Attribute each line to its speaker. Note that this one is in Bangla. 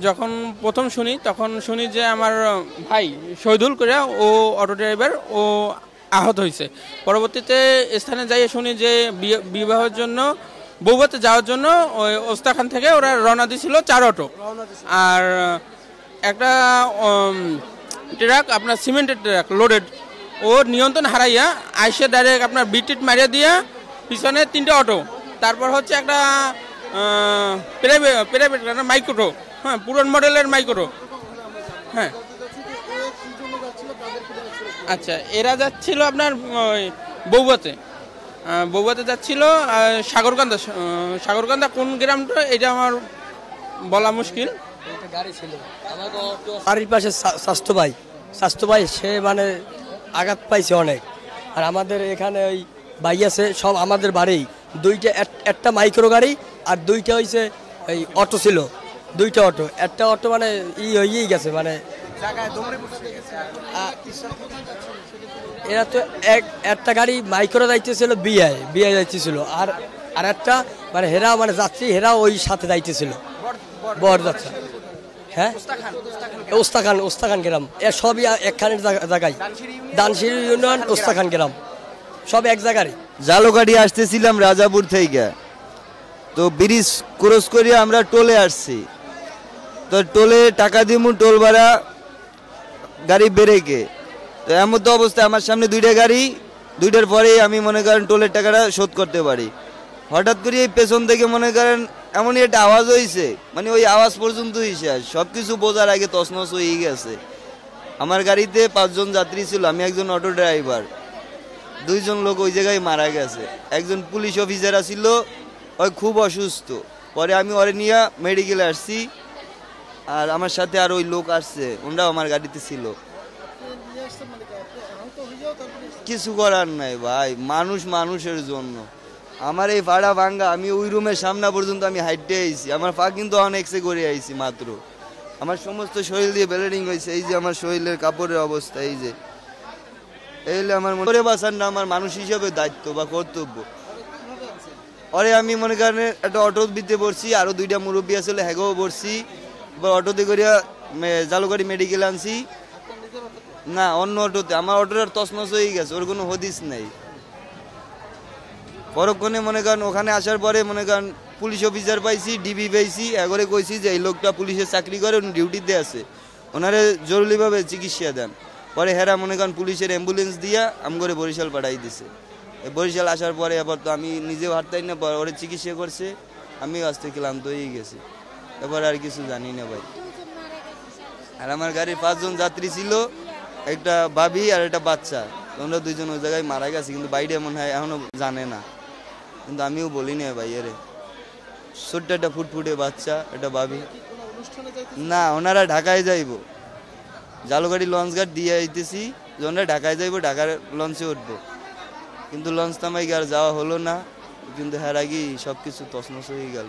Speaker 1: যখন প্রথম শুনি তখন শুনি যে আমার ভাই শহীদুল করে ও অটো ড্রাইভার ও আহত হয়েছে। পরবর্তীতে স্থানে যাই শুনি যে বিবাহের জন্য বৌভাতে যাওয়ার জন্য ওই ওস্তাখান থেকে ওরা রওনা দিয়েছিল 4 অটো, আর একটা ট্রাক আপনার সিমেন্টের ট্রাক লোডেড ও নিয়ন্ত্রণ হারাইয়া আইসে ডাইরেক্ট আপনার বিটিট মারিয়া দিয়া পিছনে 3টে অটো, তারপর হচ্ছে একটা প্রাইভেট মাইক্রো, হ্যাঁ পুরান মডেলের মাইক্রো। হ্যাঁ আচ্ছা, এরা যাচ্ছিল আপনার বৌভাতে যাচ্ছিল সাগরকান্দা কোন গ্রামটা এটা আমার বলা মুশকিল।
Speaker 2: বাড়ির পাশে স্বাস্থ্য ভাই সে মানে আঘাত পাইছে অনেক। আর আমাদের এখানে ওই ভাই আছে সব আমাদের বাড়ি দুইটা, একটা মাইক্রো গাড়ি আর দুইটা হয়েছে এই অটো ছিল, 2টা অটো। একটা অটো মানে হয়েই গেছে, মানে এরা তো একটা গাড়ি মাইক্রো যাইতেছিল বিআই যাইতেছিল, আর একটা মানে হেরা মানে যাত্রী হেরা ওই সাথে যাইতেছিল বরযাত্রা। হ্যাঁ ওস্তাখান গ্রাম এ সবই একখানের জায়গায়, দানশির ইউনিয়ন ওস্তাখান গ্রাম সব এক জায়গায়।
Speaker 3: জালুকাঠি আসতেছিলাম রাজাপুর থেকে, তো ব্রিজ ক্রস করিয়ে আমরা টোলে আসছি। তো টোলে টাকা দিমু টোল ভাড়া গাড়ি বেরেকে, তো এমন তো অবস্থা আমার সামনে 2টা গাড়ি, 2টার পরেই আমি মনে করেন টোলের টাকাটা শোধ করতে পারি। হঠাৎ করে এই পেছন থেকে মনে করেন এমনই একটা আওয়াজ হয়েছে, মানে ওই আওয়াজ পর্যন্তই শেষ, সব কিছু বোঝার আগে তছনছ হয়ে গেছে। আমার গাড়িতে 5 জন যাত্রী ছিল, আমি একজন অটো ড্রাইভার, 2 জন লোক ওই জায়গায় মারা গেছে। একজন পুলিশ অফিসার ছিল, ওই খুব অসুস্থ, পরে আমি ওরে নিয়ে মেডিকেলে আসছি। আর আমার সাথে আর ওই লোক আসছে, ওনারাও আমার গাড়িতে ছিল। কিছু করার নাই ভাই, মানুষের জন্য আমার এই ভাড়া ভাঙ্গা, আমি ওই রুমের সামনে পর্যন্ত আমি হাইটে আইছি, আমার পা কিন্তু অনেকসে করে আইছি মাত্র। আমার সমস্ত শরীর দিয়ে ব্লিডিং হয়েছে, এই যে আমার শরীরের কাপড়ের অবস্থা, এই যে এইলে আমার মনে বাঁচার না আমার মানুষ হিসেবে দায়িত্ব বা কর্তব্য। পরে আমি মনে করেন একটা অটো দিতে পড়ছি, আরো 2টা মুরব্বী আসলে হ্যাগেও পড়ছি, এবার অটোতে করিয়া জালুকাঠি মেডিকেল আনছি। না অন্য অটোতে, আমার অটোটার তছনছ হয়ে গেছে, ওর কোনো হদিস নেই। পরক্ষণে মনে করেন ওখানে আসার পরে মনে করেন পুলিশ অফিসার পাইছি, ডিবি পাইছি, এগরে কইছি যে এই লোকটা পুলিশের চাকরি করে, উনি ডিউটিতে আছে, ওনারে জরুরিভাবে চিকিৎসা দেন। পরে হেরা মনে করেন পুলিশের অ্যাম্বুলেন্স দিয়া আমগরে বরিশাল পাঠাই দিছে। বরিশাল আসার পরে আবার তো আমি নিজেও হাঁটতাই না, ওরে চিকিৎসা করছে, আমিও আজ থেকে ক্লান্ত হয়ে গেছি, এবার আর কিছু জানি না ভাই। আর আমার গাড়ির 5 জন যাত্রী ছিল, একটা ভাবি আর একটা বাচ্চা, তোমরা 2 জন ওই জায়গায় মারা গেছে, কিন্তু বাইরে মনে হয় এখনো জানে না, কিন্তু আমিও বলি না ভাই। এরে ছোট্ট একটা ফুটফুটে বাচ্চা, একটা ভাবি। না ওনারা ঢাকায় যাইব, জালুকাঠি লঞ্চ ঘাট দিয়ে আইতেছি, ওনারা ঢাকায় যাইব, ঢাকার লঞ্চে উঠবো, কিন্তু লঞ্চ নামাই আর যাওয়া হলো না, কিন্তু হের আগেই সবকিছু তছনছ হয়ে গেল।